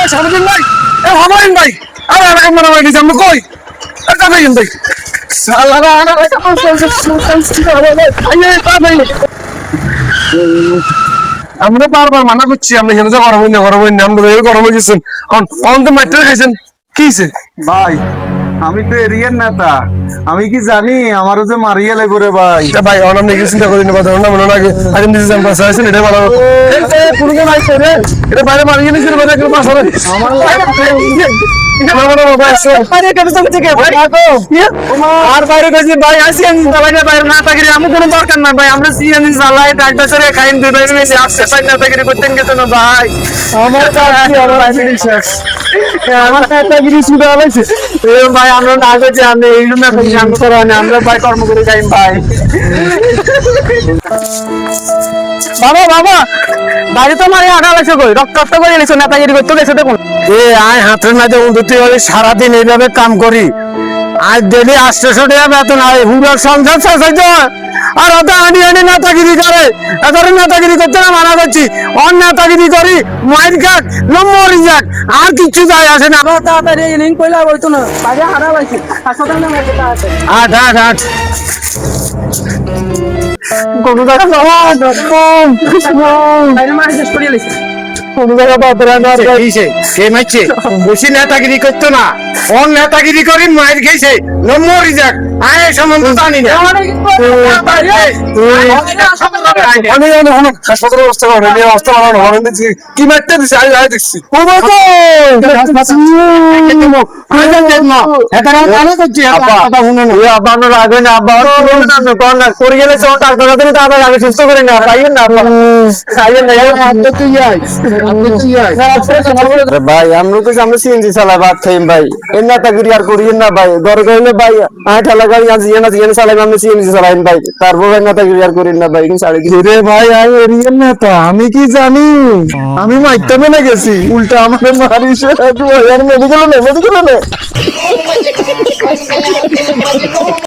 সামুদ্দিন ভাই, হামায়ুন ভাই, আরে আমার নিজে আমরা কই ভাই সালারা আনা আমরা বারবার মানা করছি আমরা এখানে গরম হই না আমরা গরম হয়ে গেছেন অন্ত মাত্র খাইছেন কিছে ভাই আমি তো এরিয়ার নেতা আমি কি জানি আমারও যে মারিয়ে লাগবে রে ভাই ভাই অনাম নিয়ে চিন্তা করি না কথা মনে লাগে আগে নিজে জান পাশে আছেন এটা ভালো পুরো কোন আইছে রে এটা বাইরে মারিয়ে নিছেন বাইরে কেন পাশে আমার আর বাইরে গেছি ভাই আসি আমি বাইরে না থাকি আমি কোনো দরকার না ভাই আমরা সিএনজি চালাই ডাক্তারে খাইন দুই ভাই মিলে আসছে ভাই না থাকি করতেন গেছে না ভাই আমার কাছে আমার আইডি শেষ আমার নেতাগিরি শুরু হয়েছে ভাই আমরা না গেছি আমি এই জন্য কাম করা না আমরা ভাই কর্ম করে যাই ভাই বাবা বাবা বাড়ি তো মারি আগা লাগছে কই রক্ত করে এসে নেতাগিরি করতে গেছে দেখুন আয় হাতের মাঝে উন্নতি হবে সারাদিন এইভাবে কাম করি আজ ডেলি 800 টাকা বেতন হয় হুড়ার সংসার চাইছে আর ওটা আনি নেতাগিরি করে এদের নেতাগিরি করতে না মানা করছি অন নেতাগিরি করি মাইর খাক নম্বর যাক আর কিছু যায় আসে না তাড়াতাড়ি লিঙ্ক কইলা হইতো না বাজে হারা লাইছি হাসপাতাল না মেটা আছে আট আট আট কোন জায়গা যাওয়া ডকম বাইরে মার শেষ করে লাইছি কোন জায়গা বাদরা না গইছে কে মাইছে বসি নেতাগিরি করতে না অন নেতাগিরি করি মাইর গেছে নম্বর যাক আয় সম্বন্ধ জানি না আমি হাসপাতালের অবস্থা করেনি অবস্থা বানানো হবে কি মারতে দিছে আমি দেখছি ভাই আমরা তো আমরা সিএনজি চালাই ভাত খাই ভাই এর নেতাগিরি আর করিয়েন না ভাই দরকার হলে ভাই আঠা লাগাই জিএন চালাই আমি সিএনজি চালাই ভাই তারপর নেতাগিরি আর করিয়েন না ভাই রে ভাই আমি এরিয়ার নেতা আমি কি জানি আমি মাইকটা মেনে গেছি উল্টা আমাদের মারিস মেডিকেল